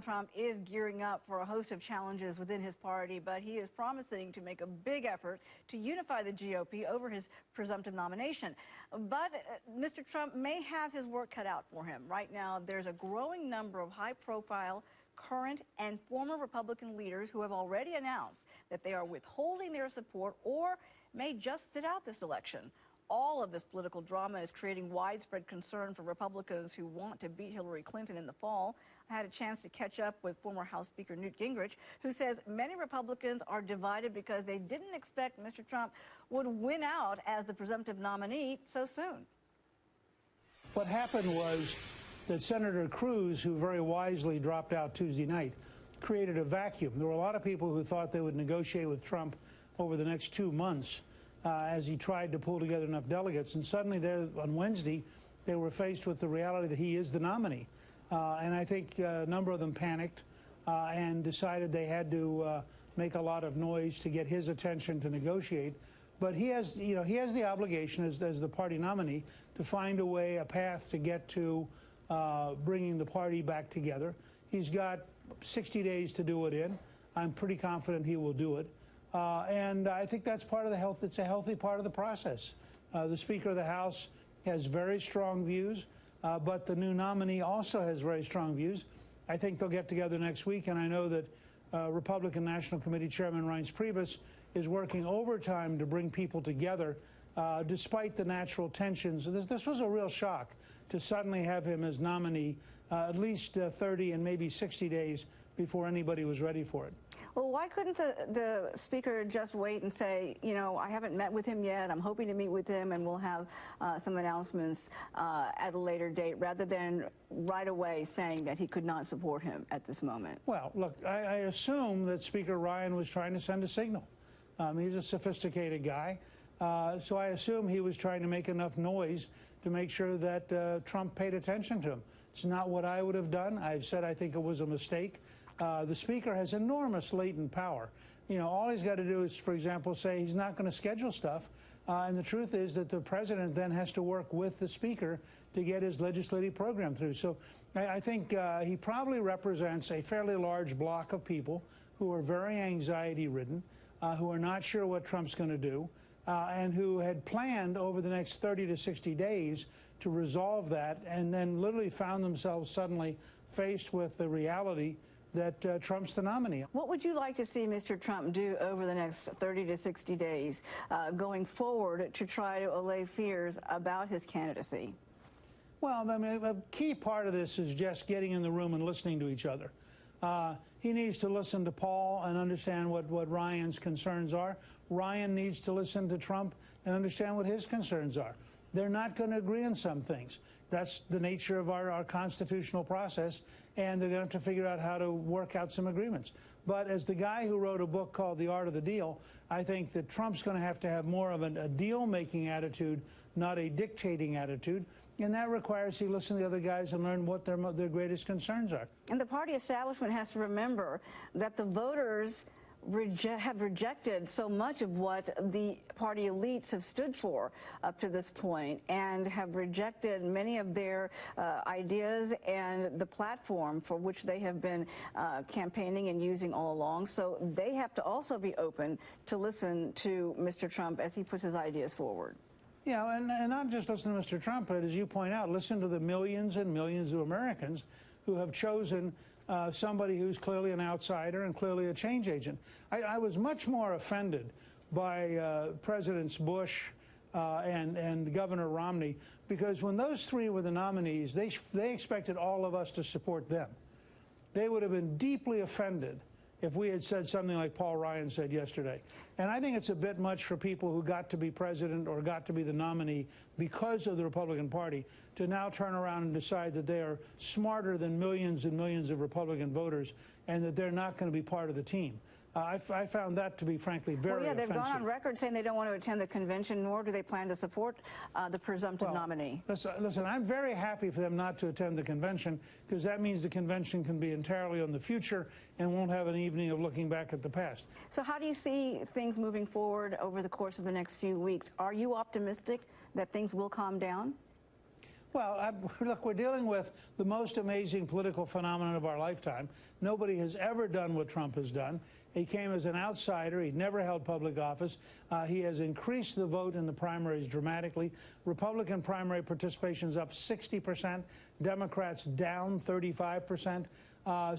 Trump is gearing up for a host of challenges within his party, but he is promising to make a big effort to unify the GOP over his presumptive nomination. But Mr. Trump may have his work cut out for him. Right now, there's a growing number of high-profile current and former Republican leaders who have already announced that they are withholding their support or may just sit out this election. All of this political drama is creating widespread concern for Republicans who want to beat Hillary Clinton in the fall. I had a chance to catch up with former House Speaker Newt Gingrich, who says many Republicans are divided because they didn't expect Mr. Trump would win out as the presumptive nominee so soon. What happened was that Senator Cruz, who very wisely dropped out Tuesday night, created a vacuum. There were a lot of people who thought they would negotiate with Trump over the next 2 months as he tried to pull together enough delegates. And suddenly there on Wednesday, they were faced with the reality that he is the nominee. And I think a number of them panicked and decided they had to make a lot of noise to get his attention to negotiate. But he has, he has the obligation as the party nominee to find a way, a path to get to bringing the party back together. He's got 60 days to do it in. I'm pretty confident he will do it. And I think that's part of the health. It's a healthy part of the process. The Speaker of the House has very strong views, but the new nominee also has very strong views. I think they'll get together next week, and I know that Republican National Committee Chairman Reince Priebus is working overtime to bring people together, despite the natural tensions. This was a real shock to suddenly have him as nominee at least 30 and maybe 60 days before anybody was ready for it. Well, why couldn't the Speaker just wait and say, I haven't met with him yet, I'm hoping to meet with him, and we'll have some announcements at a later date, rather than right away saying that he could not support him at this moment? Well, look, I assume that Speaker Ryan was trying to send a signal. He's a sophisticated guy, so I assume he was trying to make enough noise to make sure that Trump paid attention to him. It's not what I would have done. I've said I think it was a mistake. The Speaker has enormous latent power. All he's got to do is, for example, say he's not going to schedule stuff. And the truth is that the President then has to work with the Speaker to get his legislative program through. So I think he probably represents a fairly large block of people who are very anxiety-ridden, who are not sure what Trump's going to do, and who had planned over the next 30 to 60 days to resolve that, and then literally found themselves suddenly faced with the reality that Trump's the nominee. What would you like to see Mr. Trump do over the next 30 to 60 days going forward to try to allay fears about his candidacy? Well, I mean, a key part of this is just getting in the room and listening to each other. He needs to listen to Paul and understand what Ryan's concerns are. Ryan needs to listen to Trump and understand what his concerns are. They're not going to agree on some things. That's the nature of our constitutional process, and they're going to have to figure out how to work out some agreements. But as the guy who wrote a book called The Art of the Deal, I think that Trump's going to have more of a deal-making attitude, not a dictating attitude, and that requires he listen to the other guys and learn what their greatest concerns are. And the party establishment has to remember that the voters have rejected so much of what the party elites have stood for up to this point, and have rejected many of their ideas and the platform for which they have been campaigning and using all along. So they have to also be open to listen to Mr. Trump as he puts his ideas forward. Yeah, and not just listen to Mr. Trump, but as you point out, listen to the millions and millions of Americans who have chosen somebody who's clearly an outsider and clearly a change agent. I was much more offended by Presidents Bush and Governor Romney, because when those three were the nominees, they expected all of us to support them. They would have been deeply offended if we had said something like Paul Ryan said yesterday. And I think it's a bit much for people who got to be president or got to be the nominee because of the Republican Party to now turn around and decide that they are smarter than millions and millions of Republican voters and that they're not going to be part of the team. I found that to be, frankly, very offensive. They've gone on record saying they don't want to attend the convention, nor do they plan to support the presumptive nominee. Listen, I'm very happy for them not to attend the convention, because that means the convention can be entirely on the future and won't have an evening of looking back at the past. So how do you see things moving forward over the course of the next few weeks? Are you optimistic that things will calm down? Well, look, we're dealing with the most amazing political phenomenon of our lifetime. Nobody has ever done what Trump has done. He came as an outsider. He'd never held public office. He has increased the vote in the primaries dramatically. Republican primary participation is up 60%. Democrats down 35%.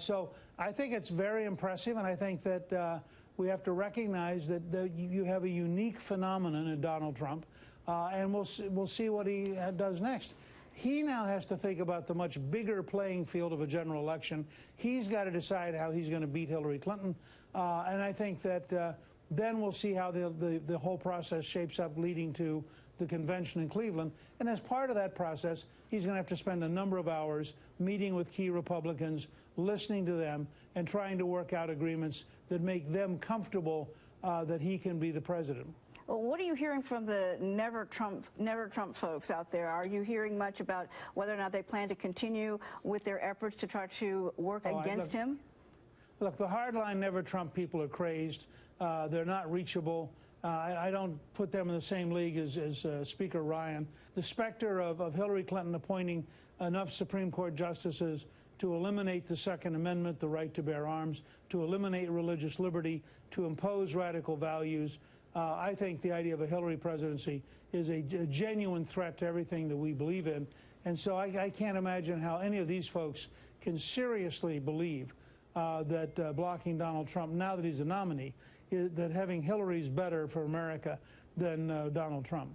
So I think it's very impressive, and I think that we have to recognize that you have a unique phenomenon in Donald Trump, and we'll see what he does next. He now has to think about the much bigger playing field of a general election. He's got to decide how he's going to beat Hillary Clinton, and I think that then we'll see how the whole process shapes up leading to the convention in Cleveland. And as part of that process, he's going to have to spend a number of hours meeting with key Republicans, listening to them, and trying to work out agreements that make them comfortable that he can be the president. Well, what are you hearing from the Never Trump folks out there? Are you hearing much about whether or not they plan to continue with their efforts to try to work against him? Look, the hardline Never Trump people are crazed. They're not reachable. I don't put them in the same league as Speaker Ryan. The specter of Hillary Clinton appointing enough Supreme Court justices to eliminate the Second Amendment, the right to bear arms, to eliminate religious liberty, to impose radical values. I think the idea of a Hillary presidency is a genuine threat to everything that we believe in. And so I can't imagine how any of these folks can seriously believe that blocking Donald Trump, now that he's a nominee, that having Hillary's better for America than Donald Trump.